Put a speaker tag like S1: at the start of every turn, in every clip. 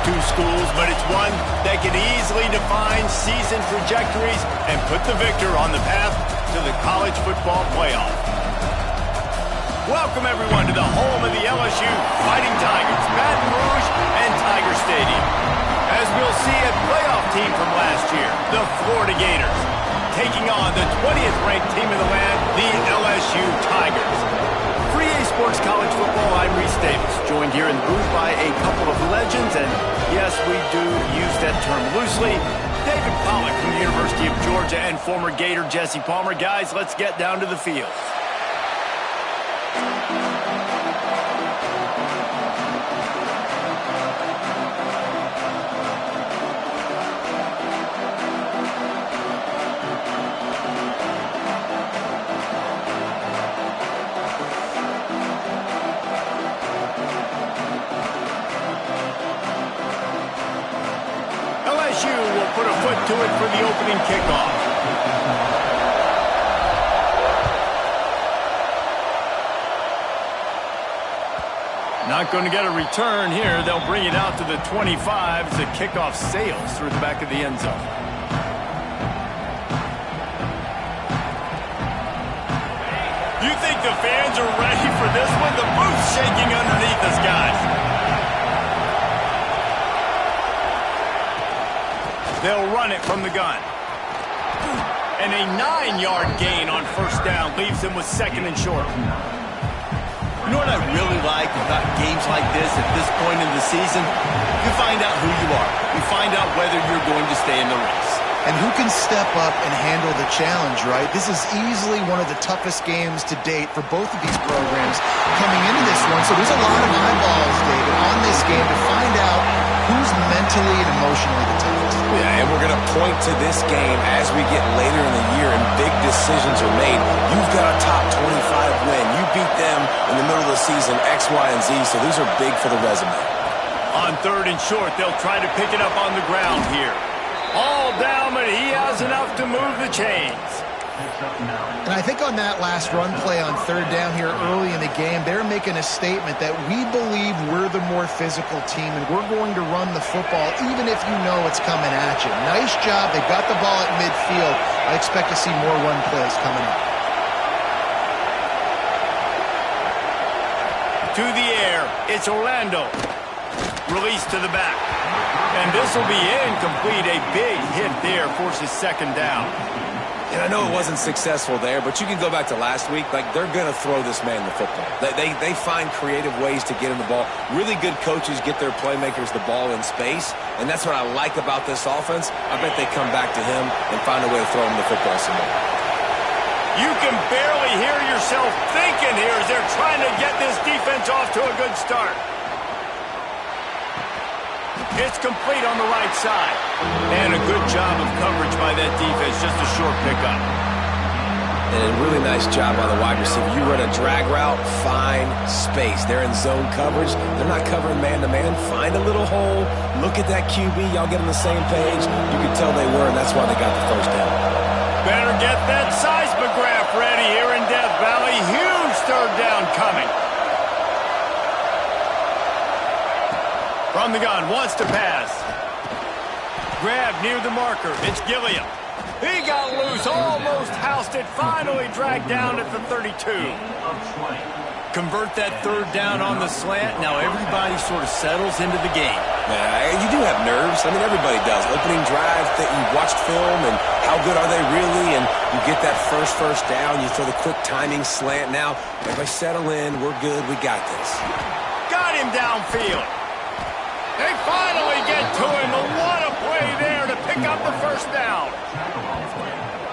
S1: two schools, but it's one that can easily define season trajectories and put the victor on the path to the college football playoff. Welcome, everyone, to the home of the LSU Fighting Tigers, Baton Rouge and Tiger Stadium. As we'll see, a playoff team from last year, the Florida Gators, taking on the 20th ranked team in the land, the LSU Tigers. For EA Sports College Football, I'm Reese Davis, joined here in the booth by a couple of legends, and yes, we do use that term loosely. David Pollack from the University of Georgia and former Gator Jesse Palmer. Guys, let's get down to the field. LSU will put a foot to it for the opening kickoff. Not going to get a return here. They'll bring it out to the 25 as the kickoff sails through the back of the end zone. You think the fans are ready for this one? The booth's shaking underneath us, guys. They'll run it from the gun. And a 9-yard gain on first down leaves them with second and short.
S2: You know what I really like about games like this at this point in the season? You find out who you are. You find out whether you're going to stay in the race.
S3: And who can step up and handle the challenge, right? This is easily one of the toughest games to date for both of these programs coming into this one. So there's a lot of eyeballs, David, on this game to find out who's mentally and emotionally the toughest.
S4: Yeah, and we're going to point to this game as we get later in the year and big decisions are made. You've got a top 25 win. You beat them in the middle of the season, X, Y, and Z, so these are big for the resume.
S1: On third and short, they'll try to pick it up on the ground here. All down, but he has enough to move the chains.
S3: And I think on that last run play on third down here early in the game, they're making a statement that we believe we're the more physical team and we're going to run the football even if you know it's coming at you. Nice job. They've got the ball at midfield. I expect to see more run plays coming up.
S1: To the air, it's Orlando. Release to the back. And this will be incomplete. A big hit there forces second down.
S4: And I know it wasn't successful there, but you can go back to last week. Like, they're going to throw this man the football. They find creative ways to get him the ball. Really good coaches get their playmakers the ball in space, and that's what I like about this offense. I bet they come back to him and find a way to throw him the football some more.
S1: You can barely hear yourself thinking here as they're trying to get this defense off to a good start. It's complete on the right side. And a good job of coverage by that defense, just a short pickup.
S4: And a really nice job by the wide receiver. You run a drag route, find space. They're in zone coverage. They're not covering man-to-man. Find a little hole. Look at that QB. Y'all get on the same page. You can tell they were, and that's why they got the first down.
S1: Better get that seismograph ready here in Death Valley. Huge third down coming. From the gun, wants to pass. Grab near the marker. It's Gilliam. He got loose, almost housed it, finally dragged down at the 32. Convert that third down on the slant. Now everybody sort of settles into the game.
S4: Yeah, you do have nerves. I mean, everybody does. Opening drive, that you watched film, and how good are they really? And you get that first down. You throw the quick timing slant. Now, everybody settle in. We're good. We got this.
S1: Got him downfield. They finally get to him. What a play there to pick up the first down.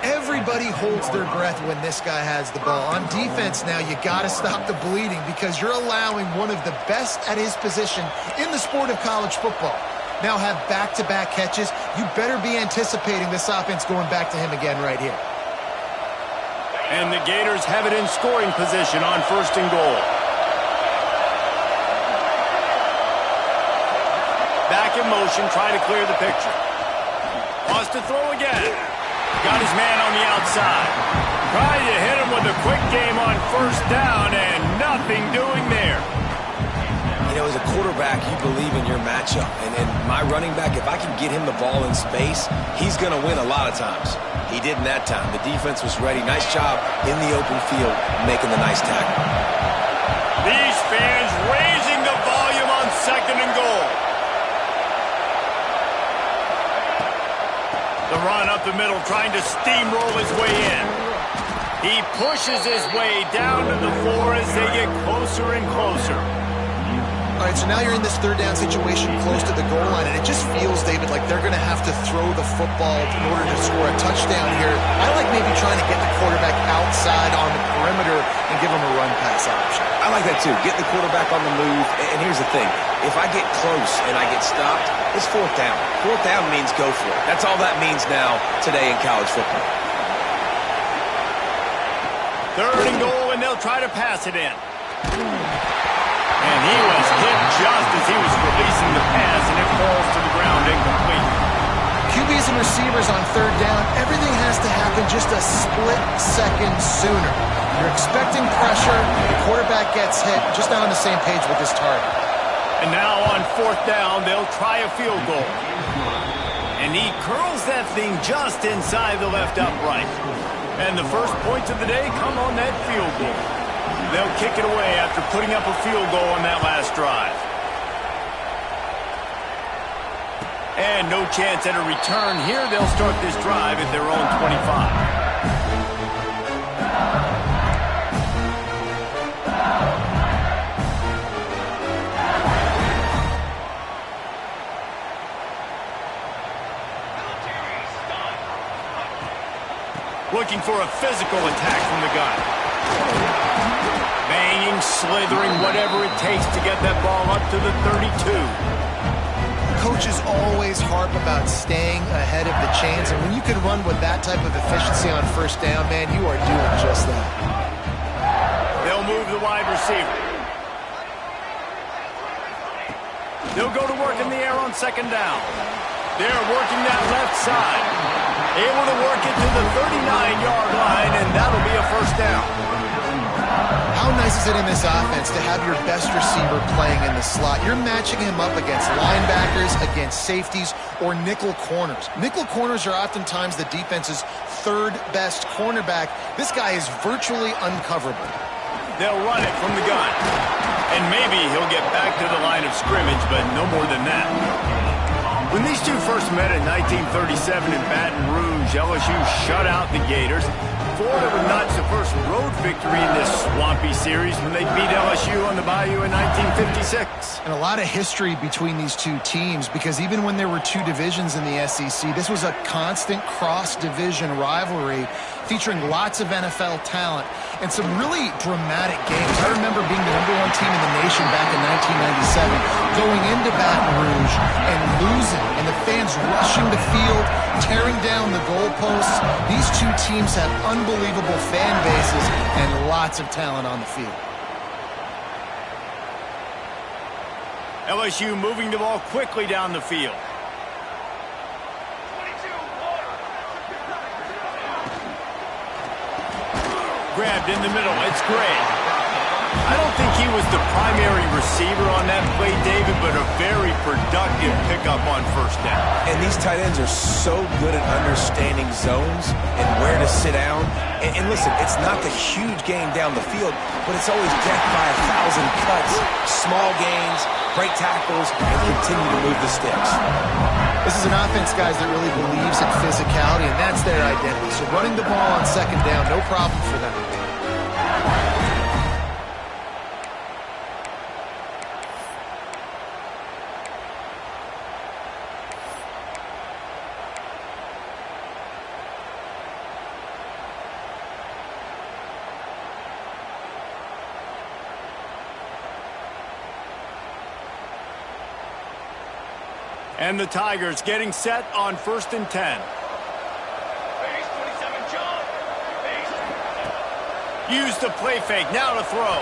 S3: Everybody holds their breath when this guy has the ball. On defense now, you got to stop the bleeding because you're allowing one of the best at his position in the sport of college football. Now have back-to-back catches. You better be anticipating this offense going back to him again right here.
S1: And the Gators have it in scoring position on first and goal. Back in motion, try to clear the picture. Wants to throw again. Got his man on the outside. Trying to hit him with a quick game on first down, and nothing doing there.
S4: You know, as a quarterback, you believe in your matchup. And my running back, if I can get him the ball in space, he's going to win a lot of times. He did in that time. The defense was ready. Nice job in the open field, making the nice tackle.
S1: These fans raising the volume on 2nd and goal. The run up the middle, trying to steamroll his way in. He pushes his way down to the 4 as they get closer and closer.
S3: All right, so now you're in this 3rd down situation close to the goal line, and it just feels, David, like they're going to have to throw the football in order to score a touchdown here. I like maybe trying to get the quarterback outside on the perimeter and give him a run-pass option.
S4: I like that, too. Get the quarterback on the move. And here's the thing. If I get close and I get stopped, it's 4th down. 4th down means go for it. That's all that means now today in college football.
S1: 3rd and goal, and they'll try to pass it in. And he was hit just as he was releasing the pass, and it falls to the ground incomplete.
S3: QBs and receivers on 3rd down, everything has to happen just a split second sooner. You're expecting pressure, the quarterback gets hit, just not on the same page with this target.
S1: And now on 4th down, they'll try a field goal. And he curls that thing just inside the left upright. And the first points of the day come on that field goal. They'll kick it away after putting up a field goal on that last drive. And no chance at a return here. They'll start this drive at their own 25. Looking for a physical attack from the gun. Banging, slithering, whatever it takes to get that ball up to the 32.
S3: Coaches always harp about staying ahead of the chains, and when you can run with that type of efficiency on 1st down, man, you are doing just that.
S1: They'll move the wide receiver. They'll go to work in the air on 2nd down. They're working that left side. Able to work it to the 39-yard line, and that'll be a 1st down.
S3: How nice is it in this offense to have your best receiver playing in the slot? You're matching him up against linebackers, against safeties, or nickel corners. Nickel corners are oftentimes the defense's 3rd best cornerback. This guy is virtually uncoverable.
S1: They'll run it from the gun. And maybe he'll get back to the line of scrimmage, but no more than that. When these two first met in 1937 in Baton Rouge, LSU shut out the Gators. Florida would notch the first road victory in this swampy series when they beat LSU on the Bayou in 1956.
S3: And a lot of history between these two teams, because even when there were 2 divisions in the SEC, this was a constant cross-division rivalry featuring lots of NFL talent and some really dramatic games. I remember being the #1 team in the nation back in 1997, going into Baton Rouge and losing, and the fans rushing the field, tearing down the goalposts. These two teams have unbelievable fan bases and lots of talent on the field.
S1: LSU moving the ball quickly down the field. Grabbed in the middle. It's Gray. I don't think he was the primary receiver on that play, David, but a very productive pickup on 1st down.
S4: And these tight ends are so good at understanding zones and where to sit down. And listen, it's not the huge game down the field, but it's always death by 1,000 cuts, small gains, great tackles, and continue to move the sticks.
S3: This is an offense, guys, that really believes in physicality, and that's their identity. So running the ball on 2nd down, no problem for them.
S1: And the Tigers getting set on 1st and 10. Use the play fake, now to throw.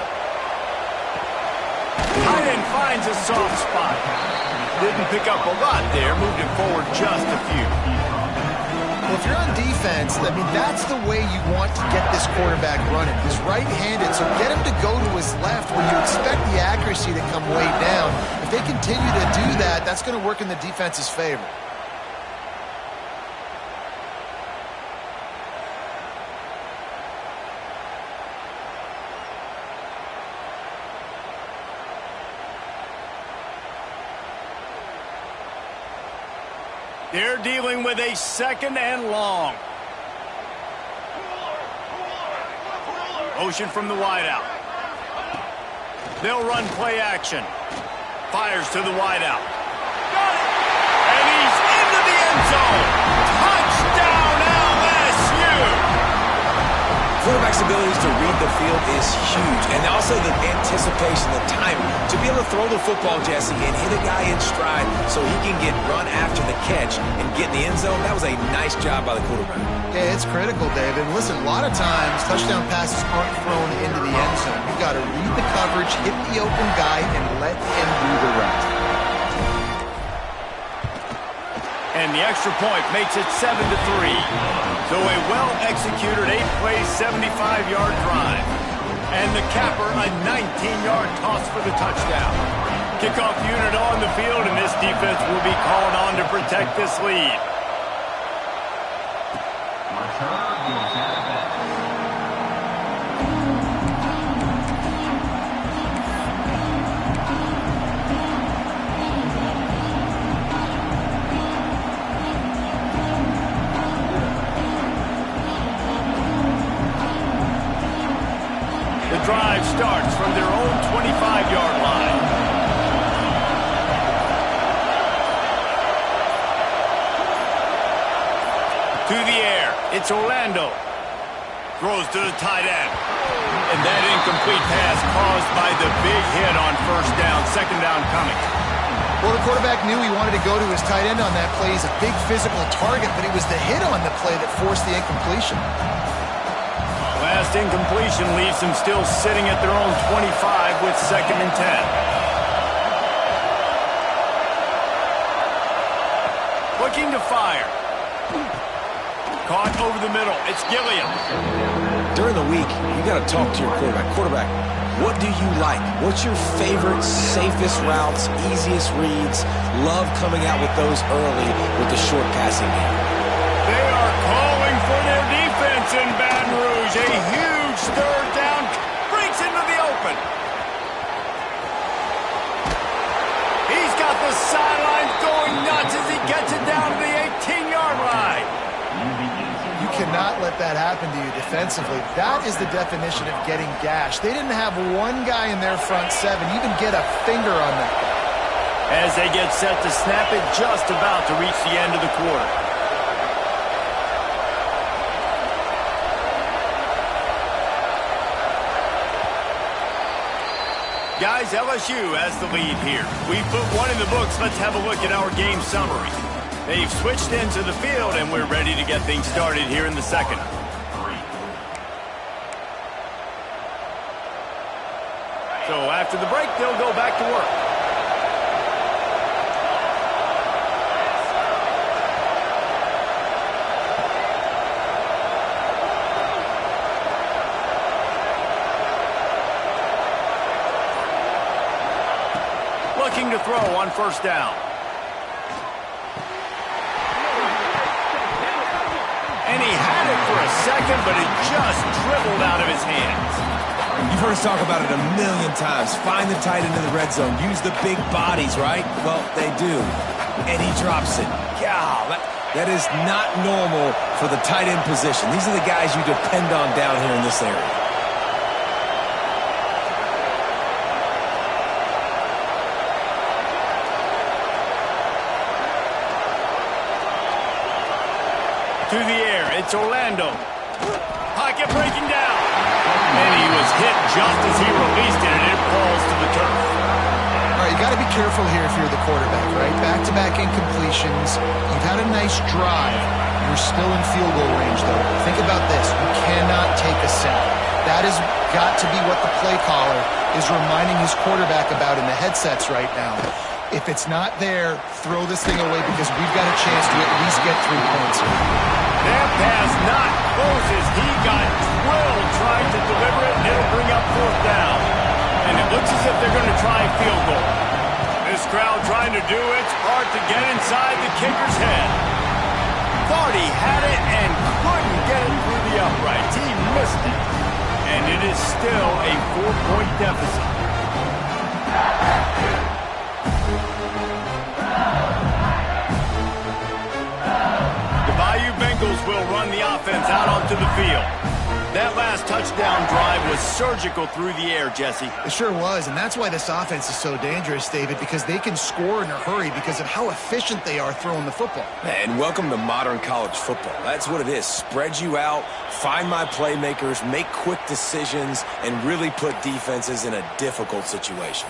S1: Tight end finds a soft spot. Didn't pick up a lot there, moved it forward just a few.
S3: Well, if you're on defense, I mean, that's the way you want to get this quarterback running. He's right-handed, so get him to go to his left where you expect the accuracy to come way down. If they continue to do that, that's going to work in the defense's favor.
S1: They're dealing with a 2nd and long. Motion from the wideout. They'll run play action. Fires to the wideout. Got it! And he's into the end zone. Touchdown LSU!
S4: Quarterback's abilities to read the field is huge, and also the anticipation, the timing. To be able to throw the football, Jesse, and hit a guy in stride so he can get run after the catch and get in the end zone, that was a nice job by the quarterback.
S3: Yeah, it's critical, David. Listen, a lot of times touchdown passes aren't thrown into the end zone. You've got to read the coverage, hit the open guy, and let him do the rest.
S1: And the extra point makes it 7-3. So a well-executed 8-play, 75-yard drive. And the capper, a 19-yard toss for the touchdown. Kickoff unit on the field, and this defense will be called on to protect this lead. Drive starts from their own 25-yard line. To the air, it's Orlando. Throws to the tight end. And that incomplete pass caused by the big hit on 1st down, 2nd down coming.
S3: Well, the quarterback knew he wanted to go to his tight end on that play. He's a big physical target, but it was the hit on the play that forced the incompletion.
S1: Last incompletion leaves them still sitting at their own 25 with 2nd and 10. Looking to fire. Caught over the middle. It's Gilliam.
S4: During the week, you got to talk to your quarterback. Quarterback, what do you like? What's your favorite, safest routes, easiest reads? Love coming out with those early with the short passing game.
S1: They are calling for their defense in Baton Rouge. A huge 3rd down. Breaks into the open. He's got the sidelines going nuts as he gets it down to the 18-yard line.
S3: You cannot let that happen to you defensively. That is the definition of getting gashed. They didn't have one guy in their front 7 even get a finger on that.
S1: As they get set to snap it, just about to reach the end of the quarter. Guys, LSU has the lead here. We've put one in the books. Let's have a look at our game summary. They've switched into the field, and we're ready to get things started here in the 2nd. So after the break, they'll go back to work. Looking to throw on 1st down. And he had it for a second, but it just dribbled out of his hands.
S4: You've heard us talk about it a million times. Find the tight end in the red zone. Use the big bodies, right? Well, they do. And he drops it. God, that is not normal for the tight end position. These are the guys you depend on down here in this area.
S1: To the air, it's Orlando. Pocket breaking down. And he was hit just as he released it, and it falls to the turf.
S3: All right, you got to be careful here if you're the quarterback, right? Back-to-back incompletions. You've had a nice drive. You're still in field goal range, though. Think about this. You cannot take a sack. That has got to be what the play caller is reminding his quarterback about in the headsets right now. If it's not there, throw this thing away because we've got a chance to at least get 3 points here.
S1: That pass not close as he got drilled trying to deliver it, and it'll bring up 4th down. And it looks as if they're going to try a field goal. This crowd trying to do its part to get inside the kicker's head. Thought he had it and couldn't get it through the uprights. He missed it. And it is still a 4-point deficit. The Bayou Bengals will run the offense out onto the field. That last touchdown drive was surgical through the air, Jesse.
S3: It sure was, and that's why this offense is so dangerous, David, because they can score in a hurry because of how efficient they are throwing the football.
S4: And welcome to modern college football. That's what it is. Spread you out, find my playmakers, make quick decisions, and really put defenses in a difficult situation.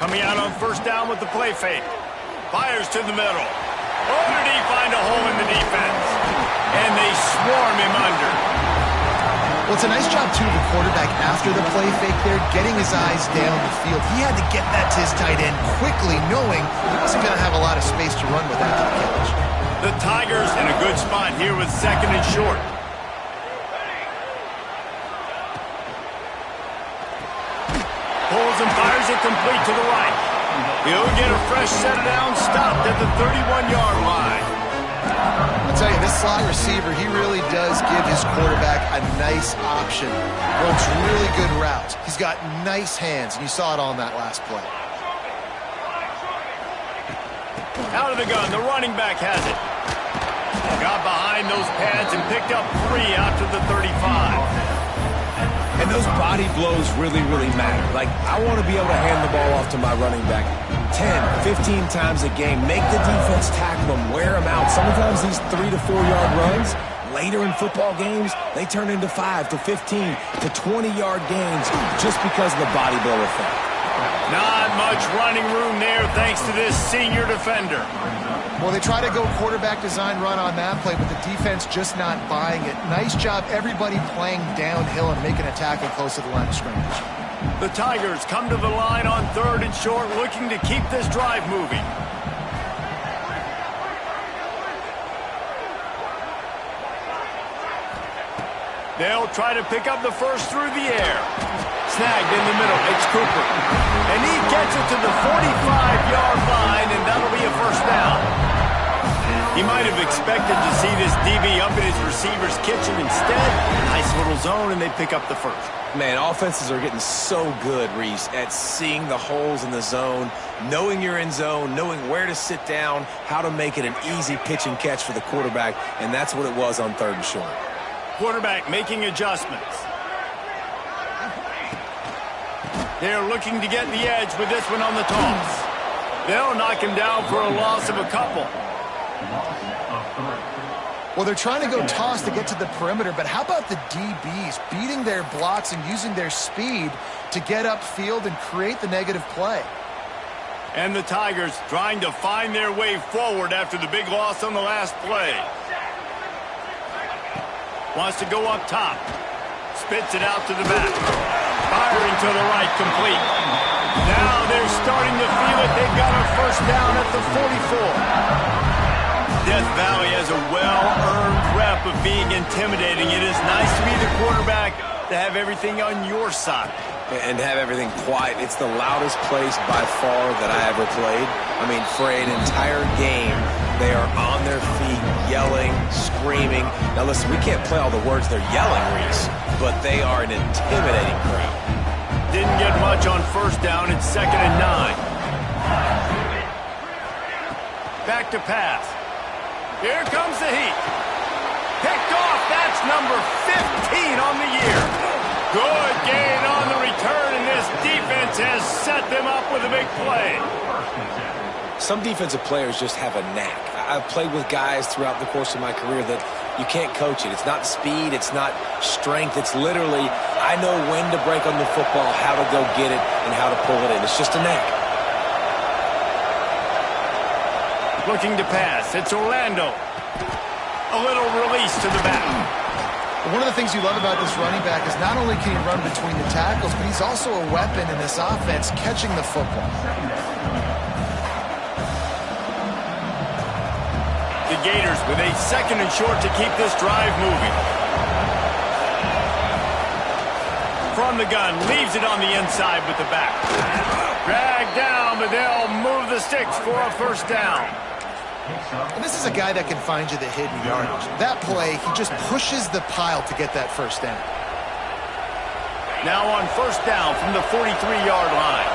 S1: Coming out on 1st down with the play fake. Fires to the middle. Oh, did he find a hole in the defense? And they swarm him under.
S3: Well, it's a nice job, too, of the quarterback after the play fake there, getting his eyes down the field. He had to get that to his tight end quickly, knowing he wasn't going to have a lot of space to run with after the catch.
S1: The Tigers in a good spot here with 2nd and short. Pulls and fires it complete to the right. He'll get a fresh set down, stopped at the 31-yard line.
S3: I'll tell you, this slot receiver, he really does give his quarterback a nice option. Runs really good routes. He's got nice hands, and you saw it on that last play.
S1: Out of the gun, the running back has it. Got behind those pads and picked up 3 out to the 35.
S4: And those body blows really, really matter. Like, I want to be able to hand the ball off to my running back 10, 15 times a game. Make the defense tackle them, wear them out. Sometimes these 3 to 4 yard runs, later in football games, they turn into 5 to 15 to 20-yard gains just because of the body blow effect.
S1: Not much running room there thanks to this senior defender.
S3: Well, they try to go quarterback design run on that play, but the defense just not buying it. Nice job, everybody playing downhill and making a tackle close to the line of scrimmage.
S1: The Tigers come to the line on 3rd and short, looking to keep this drive moving. They'll try to pick up the first through the air. Snagged in the middle, it's Cooper. And he gets it to the 45-yard line, and that'll be a 1st down. He might have expected to see this DB up in his receiver's kitchen. Instead, nice little zone, and they pick up the 1st.
S4: Man, offenses are getting so good, Reese, at seeing the holes in the zone, knowing you're in zone, knowing where to sit down, how to make it an easy pitch and catch for the quarterback, and that's what it was on 3rd and short.
S1: Quarterback making adjustments. They're looking to get the edge with this one on the toss. They'll knock him down for a loss of a couple.
S3: Well, they're trying to go toss to get to the perimeter, but how about the DBs beating their blocks and using their speed to get upfield and create the negative play?
S1: And the Tigers trying to find their way forward after the big loss on the last play. Wants to go up top. Spits it out to the back. Firing to the right, complete. Now they're starting to feel it. They've got a 1st down at the 44. Death Valley has a well-earned rep of being intimidating. It is nice to be the quarterback, to have everything on your side.
S4: And have everything quiet. It's the loudest place by far that I ever played. I mean, for an entire game, they are on their feet, yelling, screaming. Now listen, we can't play all the words they're yelling, Reese, but they are an intimidating crowd.
S1: Didn't get much on 1st down. It's 2nd and 9. Back to pass. Here comes the heat. Picked off. That's number 15 on the year. Good gain on the return, and this defense has set them up with a big play.
S4: Some defensive players just have a knack. I've played with guys throughout the course of my career that you can't coach it. It's not speed. It's not strength. It's literally, I know when to break on the football, how to go get it, and how to pull it in. It's just a knack.
S1: Looking to pass. It's Orlando. A little release to the back.
S3: One of the things you love about this running back is not only can he run between the tackles, but he's also a weapon in this offense catching the football.
S1: The Gators with a 2nd and short to keep this drive moving. From the gun, leaves it on the inside with the back. Dragged down, but they'll move the sticks for a first down.
S3: And this is a guy that can find you the hidden yardage. That play, he just pushes the pile to get that first down.
S1: Now on first down from the 43-yard line.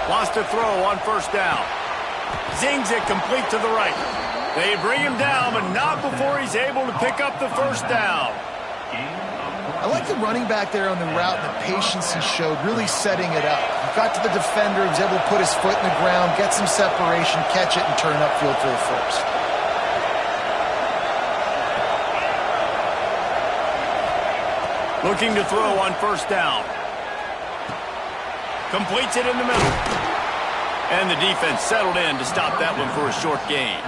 S1: Wants to throw on first down. Zings it complete to the right. They bring him down, but not before he's able to pick up the first down.
S3: I like the running back there on the route and the patience he showed, really setting it up. He got to the defender, he was able to put his foot in the ground, get some separation, catch it, and turn upfield for the first.
S1: Looking to throw on first down. Completes it in the middle. And the defense settled in to stop that one for a short gain.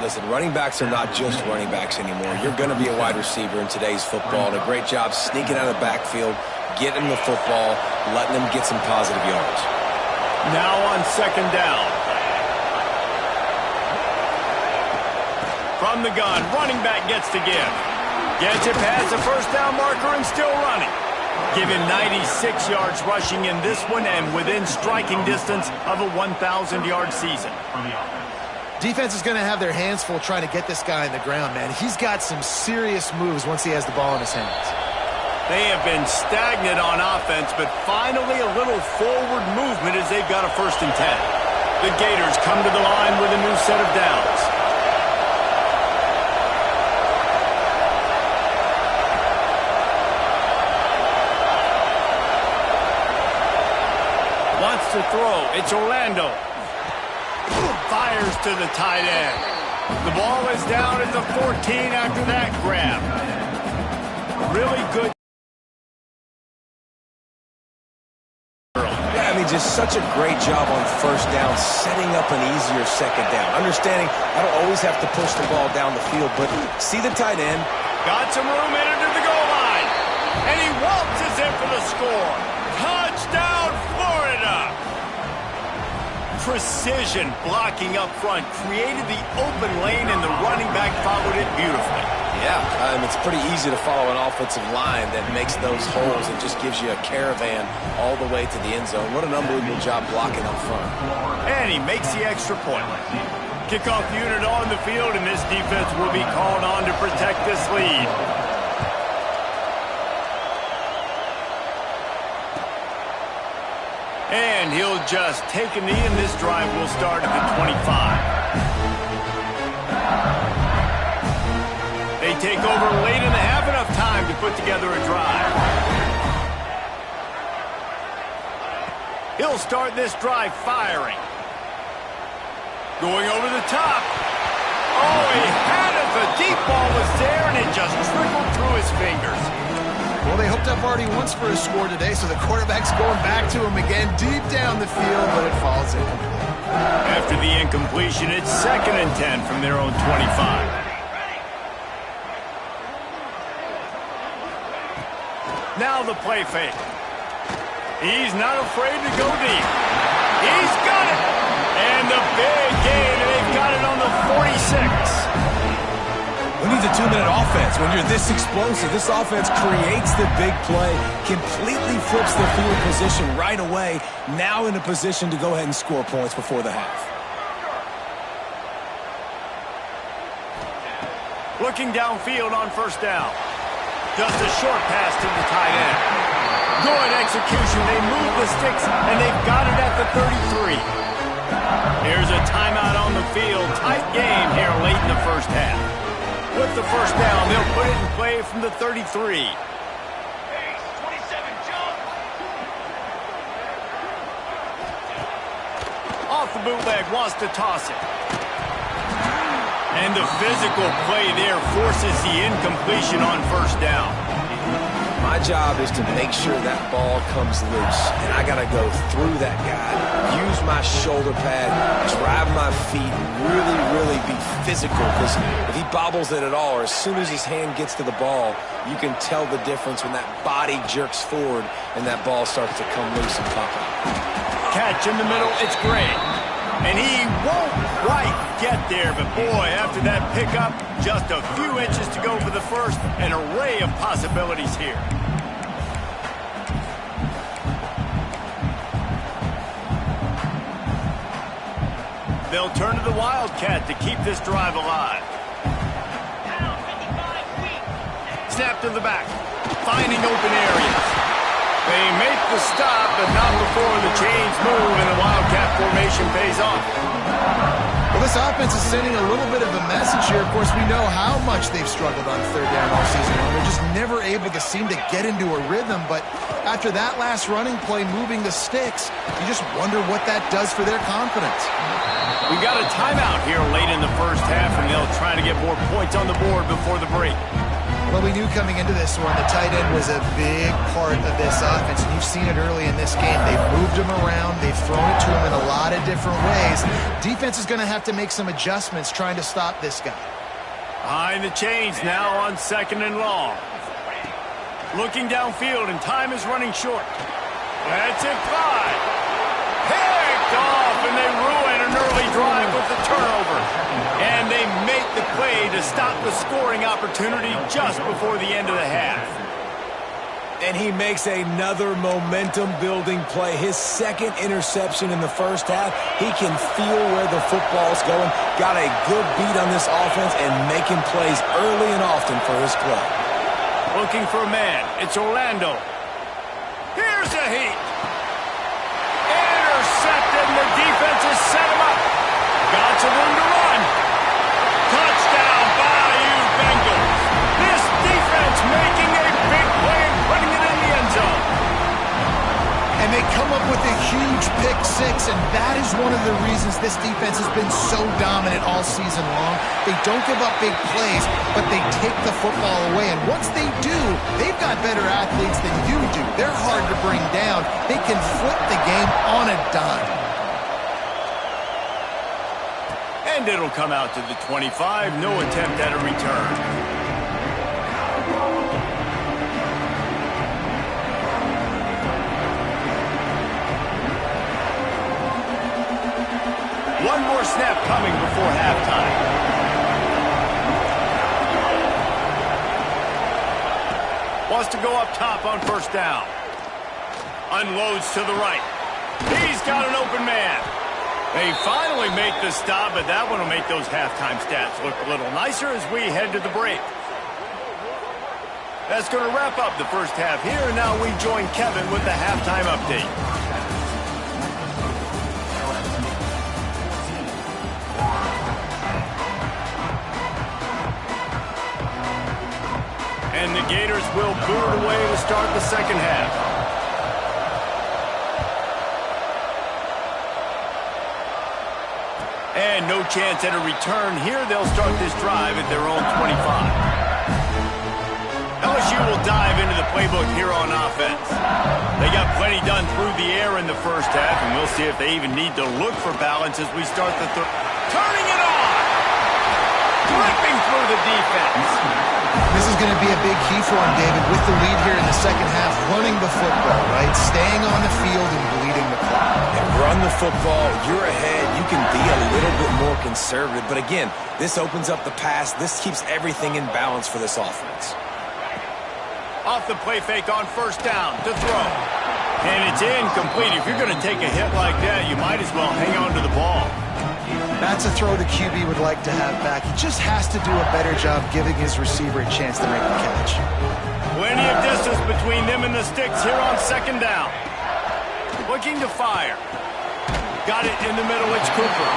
S4: Listen, running backs are not just running backs anymore. You're going to be a wide receiver in today's football. And a great job sneaking out of the backfield, getting the football, letting them get some positive yards.
S1: Now on second down. From the gun, running back gets to give. Gets it past the first down marker and still running. Give him 96 yards rushing in this one and within striking distance of a 1,000-yard season.
S3: Defense is going to have their hands full trying to get this guy on the ground, man. He's got some serious moves once he has the ball in his hands.
S1: They have been stagnant on offense, but finally a little forward movement as they've got a 1st and 10. The Gators come to the line with a new set of downs. Wants to throw. It's Orlando. Fires to the tight end. The ball is down at the 14 after that grab. Really good.
S4: Yeah, I mean, just such a great job on first down, setting up an easier second down. Understanding I don't always have to push the ball down the field, but see the tight end.
S1: Got some room in into the goal line. And he waltzes in for the score. Touchdown, Florida! Precision blocking up front created the open lane, and the running back followed it beautifully.
S4: Yeah, it's pretty easy to follow an offensive line that makes those holes and just gives you a caravan all the way to the end zone. What an unbelievable job blocking up front.
S1: And he makes the extra point. Kickoff unit on the field, and this defense will be called on to protect this lead. And he'll just take a knee, and this drive will start at the 25. They take over late in the half, enough time to put together a drive. He'll start this drive firing. Going over the top. Oh, he had it. The deep ball was there, and it just trickled through his fingers.
S3: Well, they hooked up already once for a score today, so the quarterback's going back to him again deep down the field, but it falls incomplete.
S1: After the incompletion, it's 2nd and 10 from their own 25. Now the play fake. He's not afraid to go deep. He's got it! And the big gain, and they've got it on the 46.
S4: Who needs a 2-minute offense? When you're this explosive, this offense creates the big play, completely flips the field position right away, now in a position to go ahead and score points before the half.
S1: Looking downfield on first down. Just a short pass to the tight end. Good execution. They move the sticks, and they've got it at the 33. Here's a timeout on the field. Tight game here late in the first half. With the first down, they'll put it in play from the 33. Off the bootleg, wants to toss it. And the physical play there forces the incompletion on first down.
S4: My job is to make sure that ball comes loose, and I got to go through that guy, use my shoulder pad, drive my feet, really be physical, because if he bobbles it at all, or as soon as his hand gets to the ball, you can tell the difference when that body jerks forward and that ball starts to come loose and pop out.
S1: Catch in the middle, it's great. And he won't quite get there, but boy, after that pickup, just a few inches to go for the first, an array of possibilities here. They'll turn to the Wildcat to keep this drive alive. Snap to the back, finding open areas. They make the stop, but not before the chains move and the Wildcat formation pays off.
S3: Well, this offense is sending a little bit of a message here. Of course, we know how much they've struggled on third down all season long. They're just never able to seem to get into a rhythm. But after that last running play, moving the sticks, you just wonder what that does for their confidence.
S1: We got a timeout here late in the first half, and they'll try to get more points on the board before the break.
S3: Well, we knew coming into this one the tight end was a big part of this offense, and you've seen it early in this game. They've moved him around. They've thrown it to him in a lot of different ways. Defense is going to have to make some adjustments trying to stop this guy.
S1: Behind the chains now on 2nd and long. Looking downfield, and time is running short. That's it, Clyde. Picked off, and they ruin an early drive with the turnover. And they make the play to stop the scoring opportunity just before the end of the half.
S4: And he makes another momentum-building play. His second interception in the first half. He can feel where the football's going. Got a good beat on this offense and making plays early and often for his club.
S1: Looking for a man. It's Orlando. Here's a heat. Intercepted, and the defense has set him up. Got some room to run. Touchdown, Bayou Bengals. This defense making a big play and putting it in the end zone.
S3: And they come up with a huge pick six, and that is one of the reasons this defense has been so dominant all season long. They don't give up big plays, but they take the football away. And once they do, they've got better athletes than you do. They're hard to bring down. They can flip the game on a dime.
S1: And it'll come out to the 25. No attempt at a return. One more snap coming before halftime. Wants to go up top on first down. Unloads to the right. He's got an open man. They finally make the stop, but that one will make those halftime stats look a little nicer as we head to the break. That's going to wrap up the first half here, and now we join Kevin with the halftime update. And the Gators will boot it away to start the second half. And no chance at a return here. They'll start this drive at their own 25. LSU will dive into the playbook here on offense. They got plenty done through the air in the first half, and we'll see if they even need to look for balance as we start the third. Turning it on! Ripping through the defense.
S3: This is going to be a big key for him, David, with the lead here in the second half, running the football, right? Staying on the field and bleeding the clock.
S4: And run the football, you're ahead, you can be a little bit more conservative. But again, this opens up the pass. This keeps everything in balance for this offense.
S1: Off the play fake on first down to throw. And it's incomplete. If you're going to take a hit like that, you might as well hang on to the ball.
S3: That's a throw the QB would like to have back. He just has to do a better job giving his receiver a chance to make the catch.
S1: Plenty of distance between them and the sticks here on second down. Looking to fire. Got it in the middle. It's Cooper.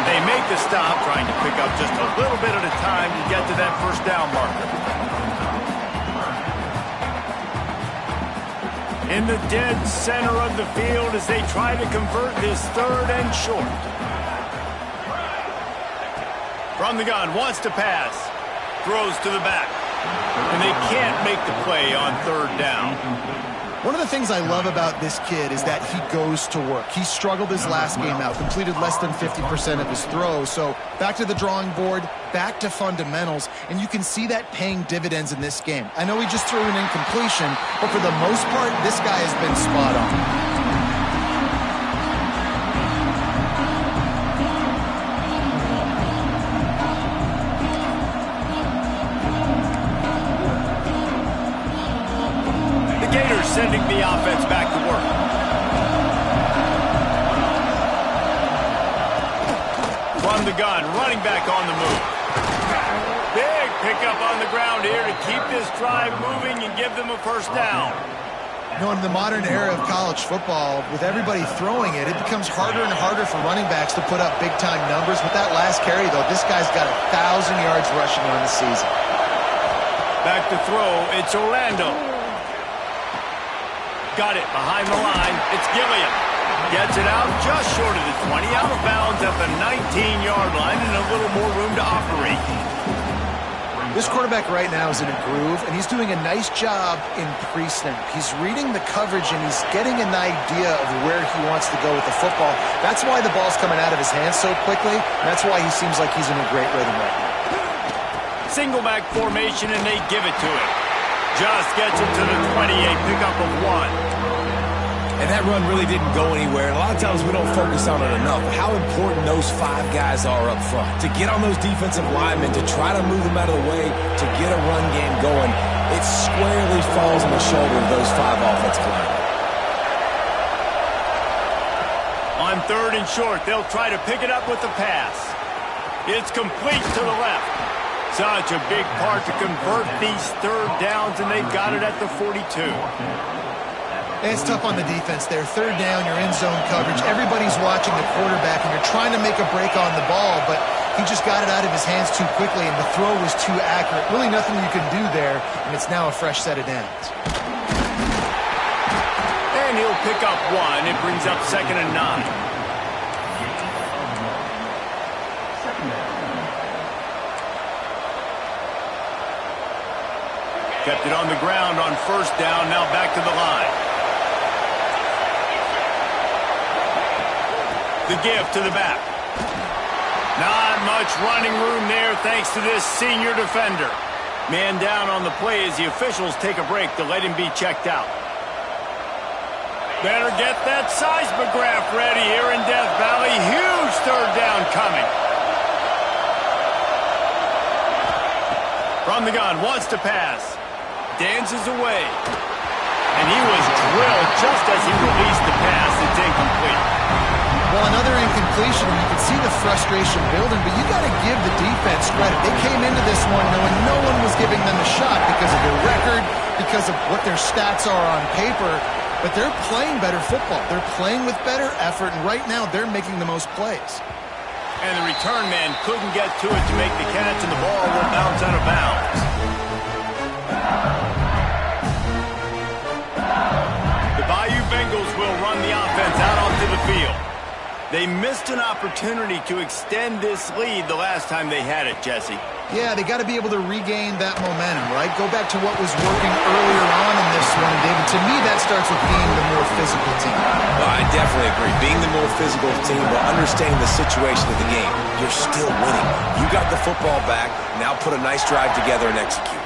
S1: They make the stop, trying to pick up just a little bit at a time to get to that first down marker. In the dead center of the field as they try to convert this third and short. From the gun, wants to pass. Throws to the back. And and they can't make the play on third down.
S3: One of the things I love about this kid is that he goes to work. He struggled his last game out, completed less than 50% of his throws. So back to the drawing board, back to fundamentals, and you can see that paying dividends in this game. I know he just threw an incompletion, but for the most part, this guy has been spot on.
S1: Sending the offense back to work. From the gun, running back on the move. Big pickup on the ground here to keep this drive moving and give them a first down.
S3: You know, in the modern era of college football, with everybody throwing it, it becomes harder and harder for running backs to put up big-time numbers. With that last carry, though, this guy's got 1,000 yards rushing on the season.
S1: Back to throw, it's Orlando. Got it behind the line. It's Gilliam. Gets it out just short of the 20, out of bounds at the 19-yard line, and a little more room to operate.
S3: This quarterback right now is in a groove, and he's doing a nice job in pre-snap. He's reading the coverage, and he's getting an idea of where he wants to go with the football. That's why the ball's coming out of his hands so quickly, and that's why he seems like he's in a great rhythm right now.
S1: Single back formation, and they give it to him. Just gets it to the 28, pickup of 1.
S4: And that run really didn't go anywhere. And a lot of times we don't focus on it enough. How important those 5 guys are up front. To get on those defensive linemen, to try to move them out of the way, to get a run game going, it squarely falls on the shoulder of those 5 offensive linemen.
S1: On third and short, they'll try to pick it up with the pass. It's complete to the left. Such a big part to convert these third downs, and they've got it at the 42.
S3: It's tough on the defense there. Third down, you're in zone coverage. Everybody's watching the quarterback, and you're trying to make a break on the ball, but he just got it out of his hands too quickly, and the throw was too accurate. Really nothing you can do there, and it's now a fresh set of downs.
S1: And he'll pick up 1. It brings up 2nd and 9. Kept it on the ground on first down, now back to the line. The give to the back. Not much running room there thanks to this senior defender. Man down on the play as the officials take a break to let him be checked out. Better get that seismograph ready here in Death Valley. Huge third down coming. From the gun, wants to pass. Dances away. And he was drilled just as he released the pass. It's incomplete.
S3: Well, another incompletion, and you can see the frustration building, but you got to give the defense credit. They came into this one knowing no one was giving them a shot because of their record, because of what their stats are on paper, but they're playing better football. They're playing with better effort, and right now they're making the most plays.
S1: And the return man couldn't get to it to make the catch, and the ball will bounce out of bounds. The Bayou Bengals will run the offense out onto the field. They missed an opportunity to extend this lead the last time they had it, Jesse.
S3: Yeah, they got to be able to regain that momentum, right? Go back to what was working earlier on in this one, David. To me, that starts with being the more physical team.
S4: Well, I definitely agree. Being the more physical team, but understanding the situation of the game. You're still winning. You got the football back. Now put a nice drive together and execute.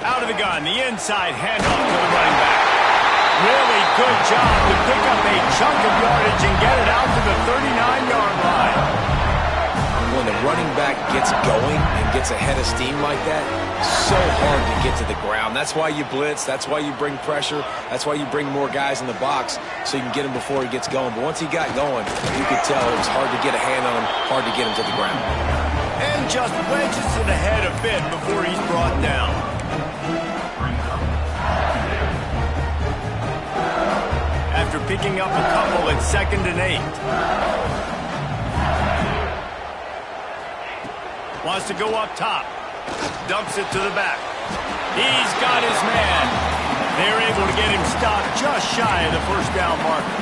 S1: Out of the gun, the inside handoff to the running back. Really good job to pick up a chunk of yardage and get it out to the 39-yard line.
S4: When the running back gets going and gets ahead of steam like that, so hard to get to the ground. That's why you blitz. That's why you bring pressure. That's why you bring more guys in the box so you can get him before he gets going. But once he got going, you could tell it was hard to get a hand on him, hard to get him to the ground.
S1: And just wedges it ahead a bit before he's brought down. After picking up a couple at 2nd and 8. Wants to go up top. Dumps it to the back. He's got his man. They're able to get him stopped just shy of the first down marker.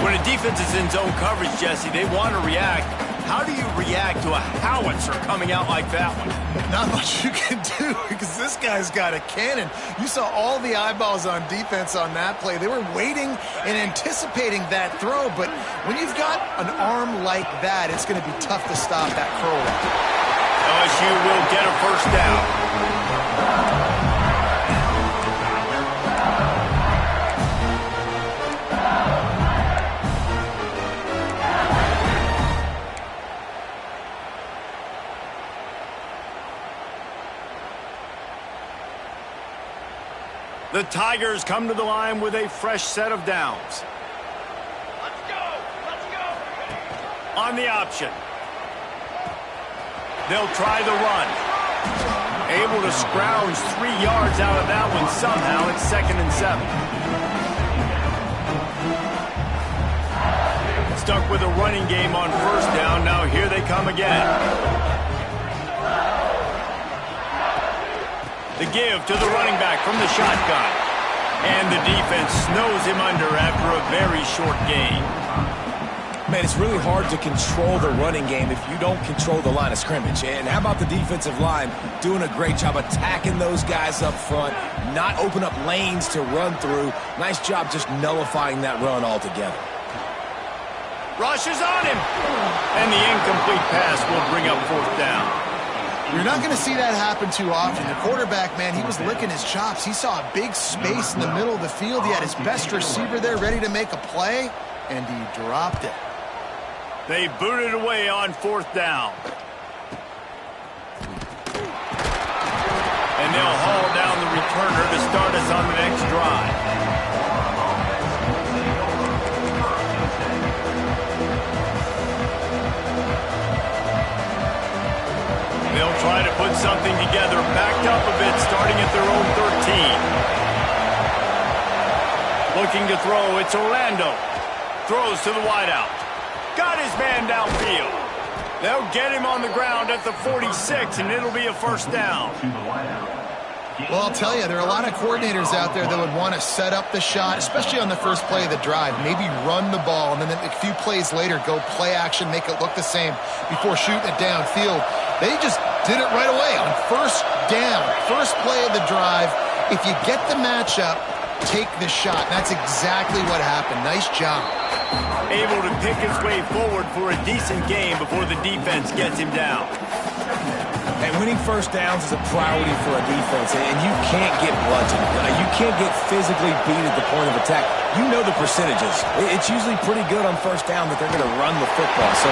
S1: When a defense is in zone coverage, Jesse, they want to react. How do you react to a howitzer coming out like that one?
S3: Not much you can do because this guy's got a cannon. You saw all the eyeballs on defense on that play. They were waiting and anticipating that throw, but when you've got an arm like that, it's going to be tough to stop that curl.
S1: LSU will get a first down. The Tigers come to the line with a fresh set of downs. Let's go! Let's go! On the option. They'll try the run. Able to scrounge 3 yards out of that one somehow. It's 2nd and 7. Stuck with a running game on first down. Now here they come again. The give to the running back from the shotgun. And the defense snows him under after a very short gain.
S4: Man, it's really hard to control the running game if you don't control the line of scrimmage. And how about the defensive line doing a great job attacking those guys up front, not open up lanes to run through. Nice job just nullifying that run altogether.
S1: Rushes on him. And the incomplete pass will bring up 4th down.
S3: You're not going to see that happen too often. The quarterback, man, he was licking his chops. He saw a big space in the middle of the field. He had his best receiver there ready to make a play, and he dropped it.
S1: They booted away on 4th down. And they'll haul down the returner to start us on the next drive. They'll try to put something together, backed up a bit, starting at their own 13. Looking to throw, it's Orlando. Throws to the wideout. Got his man downfield. They'll get him on the ground at the 46, and it'll be a first down.
S3: Well, I'll tell you, there are a lot of coordinators out there that would want to set up the shot, especially on the first play of the drive, maybe run the ball, and then a few plays later go play action, make it look the same before shooting it downfield. They just did it right away on first down, first play of the drive. If you get the matchup, take the shot. That's exactly what happened. Nice job.
S1: Able to pick his way forward for a decent game before the defense gets him down.
S4: And winning first downs is a priority for a defense, and you can't get bludgeoned. You can't get physically beat at the point of attack. You know the percentages. It's usually pretty good on first down that they're going to run the football. So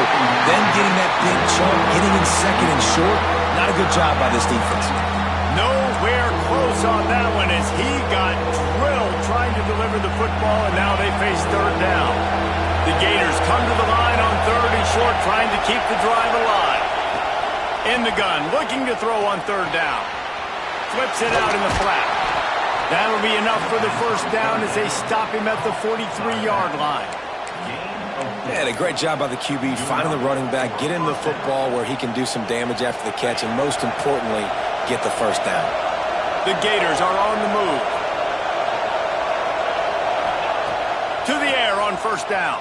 S4: then getting that big chunk, getting in 2nd and short, not a good job by this defense.
S1: Nowhere close on that one as he got drilled trying to deliver the football, and now they face 3rd down. The Gators come to the line on 3rd and short, trying to keep the drive alive. In the gun, looking to throw on 3rd down. Flips it out in the flat. That'll be enough for the first down as they stop him at the 43-yard line.
S4: Yeah, a great job by the QB finding the running back, get him the football where he can do some damage after the catch, and most importantly, get the first down.
S1: The Gators are on the move. To the air on first down.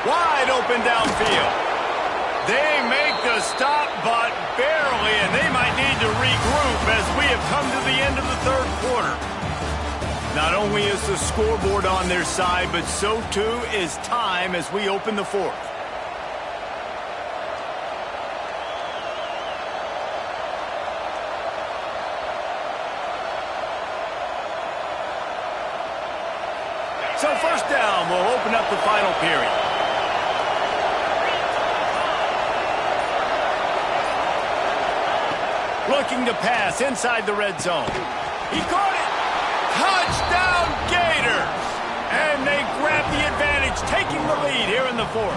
S1: Wide open downfield. They make the stop, but barely, and they might need to regroup as we have come to the end of the 3rd quarter. Not only is the scoreboard on their side, but so too is time as we open the 4th. So first down will open up the final period. Looking to pass inside the red zone. He caught it. Touchdown Gators. And they grab the advantage, taking the lead here in the 4th.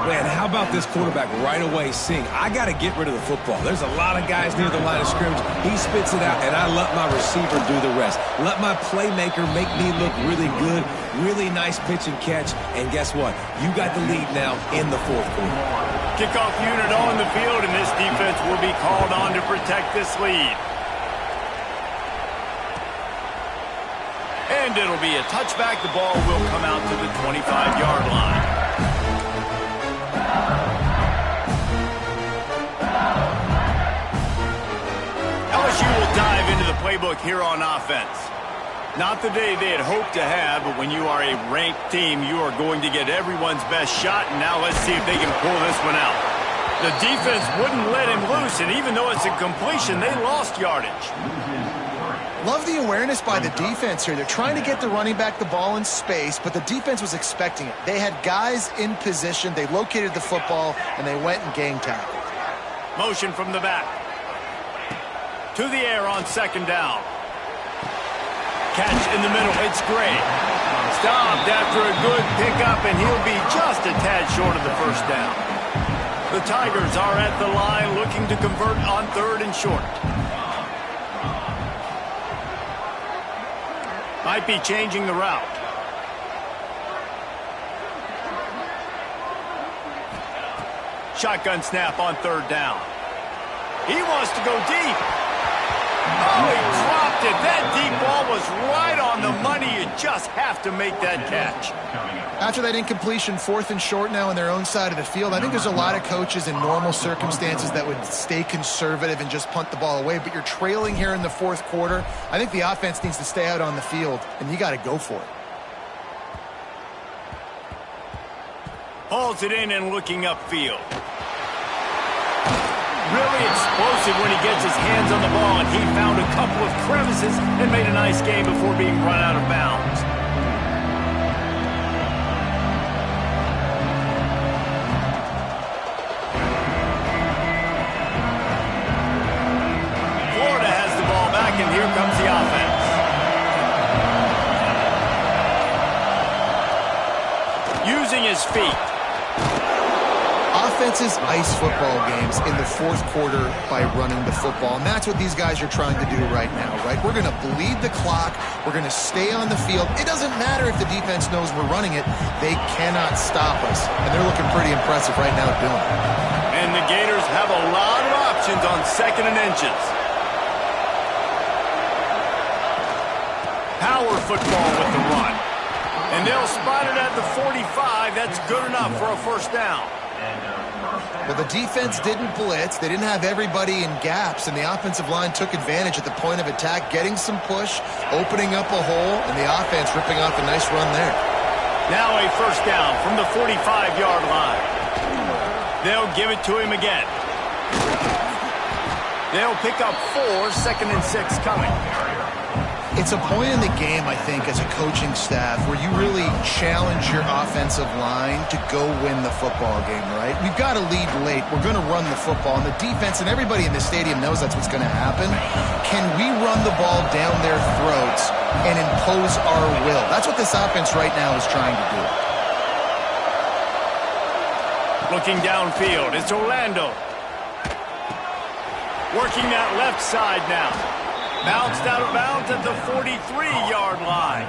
S4: Man, how about this quarterback right away seeing, I got to get rid of the football. There's a lot of guys near the line of scrimmage. He spits it out, and I let my receiver do the rest. Let my playmaker make me look really good, really nice pitch and catch, and guess what? You got the lead now in the 4th quarter.
S1: Kickoff unit on the field, and this defense will be called on to protect this lead. And it'll be a touchback. The ball will come out to the 25-yard line. LSU will dive into the playbook here on offense. Not the day they had hoped to have, but when you are a ranked team, you are going to get everyone's best shot, and now let's see if they can pull this one out. The defense wouldn't let him loose, and even though it's a completion, they lost yardage.
S3: Love the awareness by the defense here. They're trying to get the running back the ball in space, but the defense was expecting it. They had guys in position. They located the football, and they went and gang tackled.
S1: Motion from the back. To the air on second down. Catch in the middle. It's Gray. Stopped after a good pickup, and he'll be just a tad short of the first down. The Tigers are at the line looking to convert on third and short. Might be changing the route. Shotgun snap on third down. He wants to go deep. Oh, he dropped it. That deep ball was right on the money. You just have to make that catch.
S3: After that incompletion, fourth and short now on their own side of the field, I think there's a lot of coaches in normal circumstances that would stay conservative and just punt the ball away, but you're trailing here in the fourth quarter. I think the offense needs to stay out on the field, and you got to go for it.
S1: Hauls it in and looking upfield. Really explosive when he gets his hands on the ball, and he found a couple of crevices and made a nice game before being run out of bounds. Florida has the ball back, and here comes the offense. Using his feet.
S3: Offenses ice football games in the fourth quarter by running the football, and that's what these guys are trying to do right now, right? We're going to bleed the clock. We're going to stay on the field. It doesn't matter if the defense knows we're running it. They cannot stop us, and they're looking pretty impressive right now doing it.
S1: And the Gators have a lot of options on second and inches. Power football with the run. And they'll spot it at the 45. That's good enough for a first down.
S3: Well, the defense didn't blitz. They didn't have everybody in gaps, and the offensive line took advantage at the point of attack, getting some push, opening up a hole, and the offense ripping off a nice run there.
S1: Now a first down from the 45-yard line. They'll give it to him again. They'll pick up 4, second and 6 coming.
S3: It's a point in the game, I think, as a coaching staff where you really challenge your offensive line to go win the football game, right? We've got to lead late. We're going to run the football, and the defense and everybody in the stadium knows that's what's going to happen. Can we run the ball down their throats and impose our will? That's what this offense right now is trying to do.
S1: Looking downfield, it's Orlando. Working that left side now. Bounced out of bounds at the 43-yard line.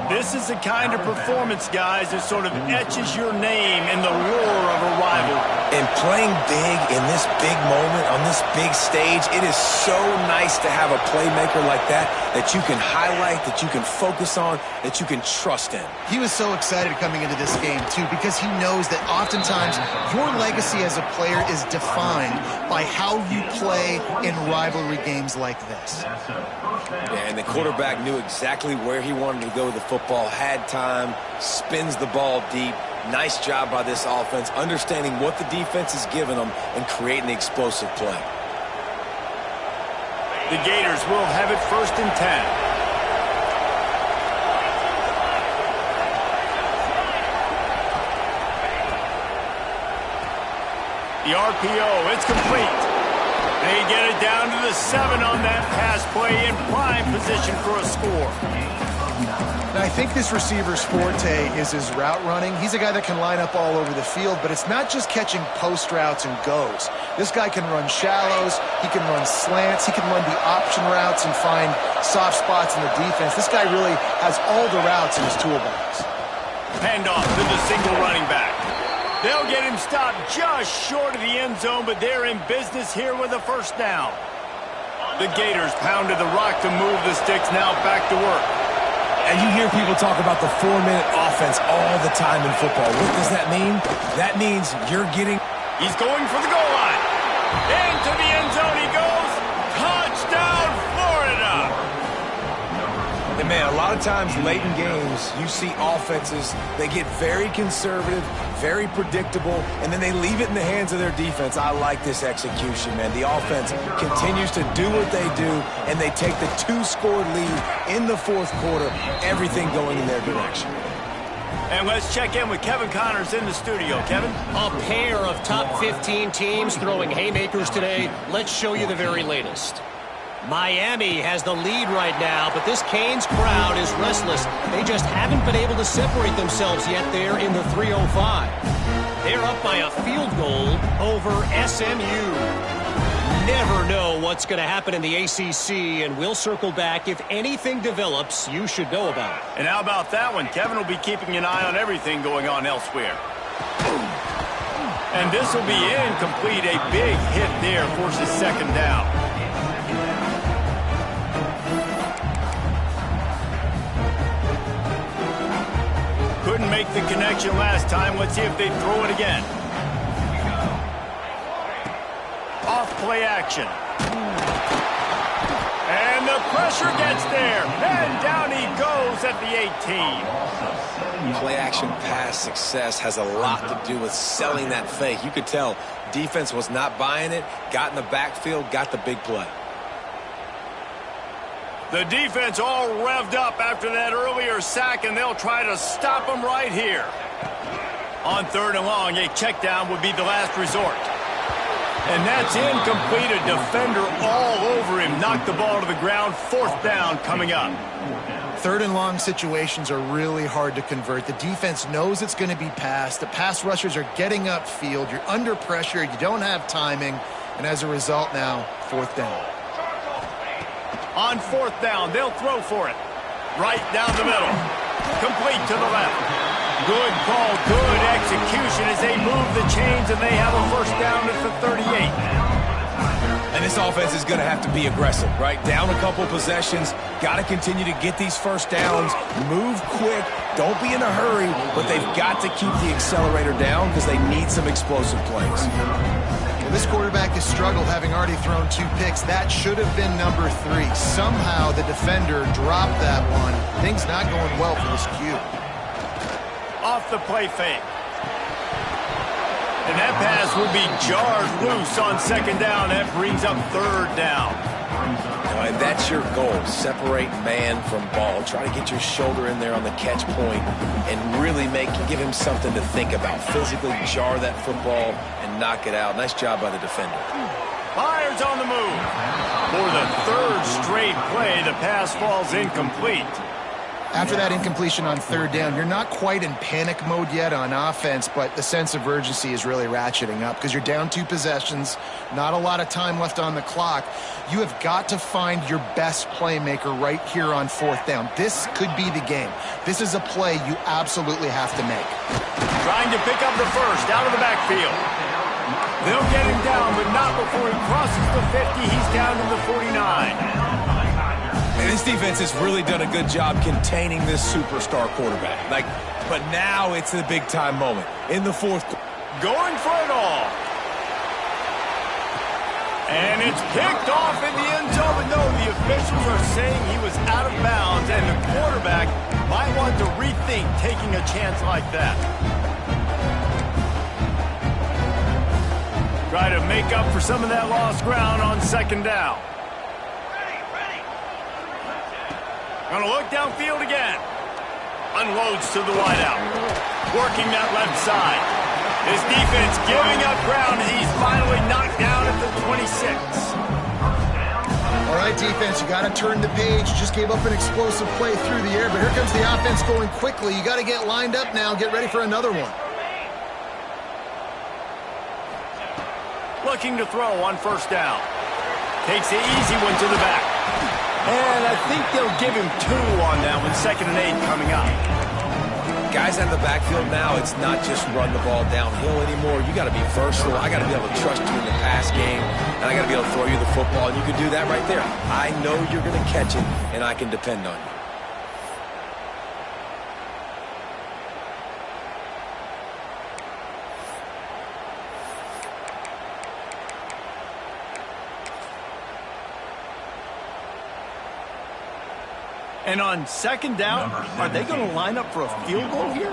S1: This is the kind of performance, guys, that sort of etches your name in the roar of a rival.
S4: And playing big in this big moment, on this big stage, it is so nice to have a playmaker like that you can highlight, that you can focus on, that you can trust in.
S3: He was so excited coming into this game, too, because he knows that oftentimes your legacy as a player is defined by how you play in rivalry games like this.
S4: Yeah, and the quarterback knew exactly where he wanted to go with the football, had time, spins the ball deep. Nice job by this offense, understanding what the defense is giving them and creating the explosive play.
S1: The Gators will have it first and 10. The RPO, it's complete. They get it down to the 7 on that pass play, in prime position for a score.
S3: And I think this receiver's forte is his route running. He's a guy that can line up all over the field, but it's not just catching post routes and goes. This guy can run shallows, he can run slants, he can run the option routes and find soft spots in the defense. This guy really has all the routes in his toolbox.
S1: Handoff to the single running back. They'll get him stopped just short of the end zone, but they're in business here with a first down. The Gators pounded the rock to move the sticks, now back to work.
S4: And you hear people talk about the 4-minute offense all the time in football. What does that mean? That means you're getting...
S1: He's going for the goal line. Into the end zone he goes. Touchdown, Florida.
S4: And man, a lot of times late in games, you see offenses, they get very conservative, very predictable, and then they leave it in the hands of their defense. I like this execution, man. The offense continues to do what they do, and they take the 2-score lead in the fourth quarter, everything going in their direction.
S1: And let's check in with Kevin Connors in the studio. Kevin?
S5: A pair of top 15 teams throwing haymakers today. Let's show you the very latest. Miami has the lead right now, but this Canes crowd is restless. They just haven't been able to separate themselves yet there in the 305. They're up by a field goal over SMU. Never know what's going to happen in the ACC, and we'll circle back if anything develops you should know about.
S1: And how about that one? Kevin will be keeping an eye on everything going on elsewhere. And this will be incomplete. A big hit there forces second down. Couldn't make the connection last time. Let's see if they throw it again. Off play action. And the pressure gets there. And down he goes at the 18.
S4: Play action pass success has a lot to do with selling that fake. You could tell defense was not buying it, got in the backfield, got the big play.
S1: The defense all revved up after that earlier sack, and they'll try to stop them right here. On 3rd and long, a check down would be the last resort. And that's incomplete. A defender all over him. Knocked the ball to the ground. 4th down coming up.
S3: 3rd and long situations are really hard to convert. The defense knows it's going to be passed. The pass rushers are getting upfield. You're under pressure. You don't have timing. And as a result now, 4th down.
S1: On 4th down, they'll throw for it. Right down the middle. Complete to the left. Good call, good execution as they move the chains, and they have a 1st down at the 38.
S4: And this offense is going to have to be aggressive, right? Down a couple possessions, got to continue to get these 1st downs, move quick, don't be in a hurry, but they've got to keep the accelerator down because they need some explosive plays.
S3: Well, this quarterback has struggled, having already thrown 2 picks. That should have been number 3. Somehow the defender dropped that one. Things not going well for this Q.
S1: Off the play fake. And that pass will be jarred loose on 2nd down. That brings up 3rd down.
S4: And that's your goal. Separate man from ball. Try to get your shoulder in there on the catch point and really give him something to think about. Physically jar that football and knock it out. Nice job by the defender.
S1: Myers on the move. For the 3rd straight play, the pass falls incomplete.
S3: After that incompletion on 3rd down, you're not quite in panic mode yet on offense, but the sense of urgency is really ratcheting up because you're down 2 possessions, not a lot of time left on the clock. You have got to find your best playmaker right here on 4th down. This could be the game. This is a play you absolutely have to make.
S1: Trying to pick up the 1st out of the backfield. They'll get him down, but not before he crosses the 50. He's down to the 49.
S4: And this defense has really done a good job containing this superstar quarterback. But now it's the big-time moment in the 4th quarter.
S1: Going for it all. And it's picked off in the end zone. But no, the officials are saying he was out of bounds, and the quarterback might want to rethink taking a chance like that. Try to make up for some of that lost ground on 2nd down. Gonna look downfield again. Unloads to the wideout. Working that left side. His defense giving up ground as he's finally knocked down at the 26.
S3: All right, defense, you got to turn the page. Just gave up an explosive play through the air, but here comes the offense going quickly. You got to get lined up now. Get ready for another one.
S1: Looking to throw on 1st down. Takes the easy one to the back. And I think they'll give him 2 on that one. 2nd and 8 coming up.
S4: Guys out of the backfield now, it's not just run the ball downhill anymore. You got to be versatile. I got to be able to trust you in the pass game, and I got to be able to throw you the football, and you can do that right there. I know you're going to catch it, and I can depend on you.
S2: And on second down, are they going to line up for a field goal here?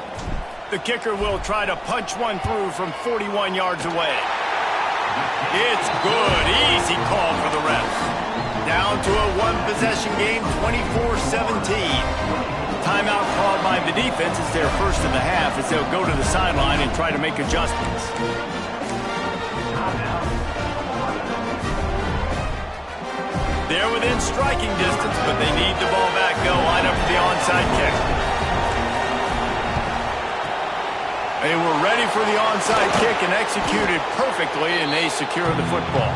S1: The kicker will try to punch one through from 41 yards away. It's good. Easy call for the refs. Down to a one-possession game, 24-17. Timeout called by the defense is their first of the half as they'll go to the sideline and try to make adjustments. They're within striking distance, but they need the ball back. They'll line up for the onside kick. They were ready for the onside kick and executed perfectly, and they secure the football.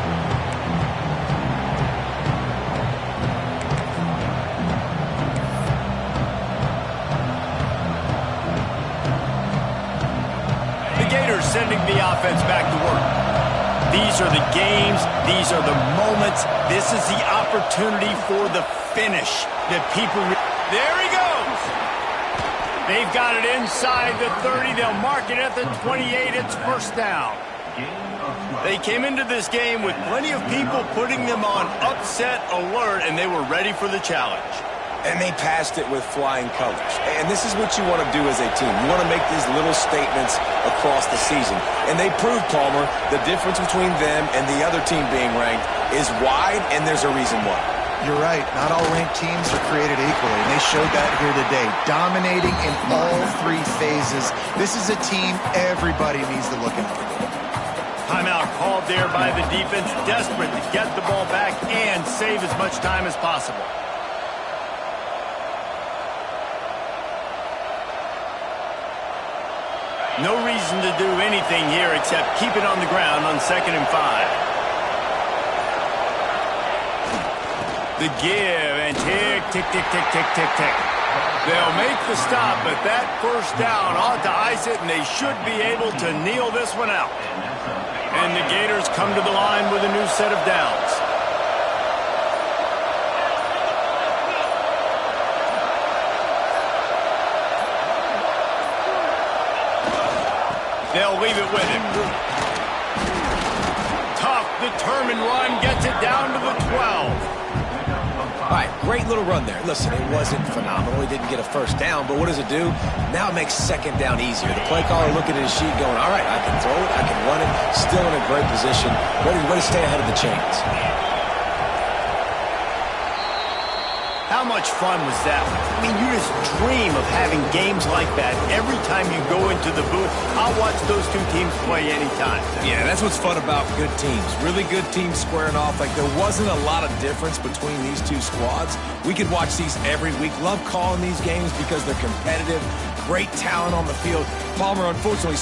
S1: The Gators sending the offense back to work. These are the games. These are the moments. This is the opportunity for the finish that people... There he goes! They've got it inside the 30. They'll mark it at the 28. It's first down. They came into this game with plenty of people putting them on upset alert, and they were ready for the challenge.
S4: And they passed it with flying colors. And this is what you want to do as a team. You want to make these little statements across the season. And they proved, Palmer, the difference between them and the other team being ranked is wide, and there's a reason why.
S3: You're right. Not all ranked teams are created equally, and they showed that here today. Dominating in all three phases. This is a team everybody needs to look at.
S1: Timeout called there by the defense, desperate to get the ball back and save as much time as possible. No reason to do anything here except keep it on the ground on 2nd and 5. The give and tick, tick, tick, tick, tick, tick, tick. They'll make the stop, but that first down ought to ice it, and they should be able to kneel this one out. And the Gators come to the line with a new set of downs. They'll leave it with him. Tough, determined run, gets it down to the 12.
S4: All right, great little run there. Listen, it wasn't phenomenal. He didn't get a first down, but what does it do? Now it makes second down easier. The play caller looking at his sheet going, all right, I can throw it, I can run it, still in a great position, ready to stay ahead of the chains.
S1: How much fun was that? I mean, you just dream of having games like that every time you go into the booth. I'll watch those two teams play anytime.
S4: Yeah, that's what's fun about good teams. Really good teams squaring off. Like, there wasn't a lot of difference between these two squads. We could watch these every week. Love calling these games because they're competitive. Great talent on the field. Palmer, unfortunately,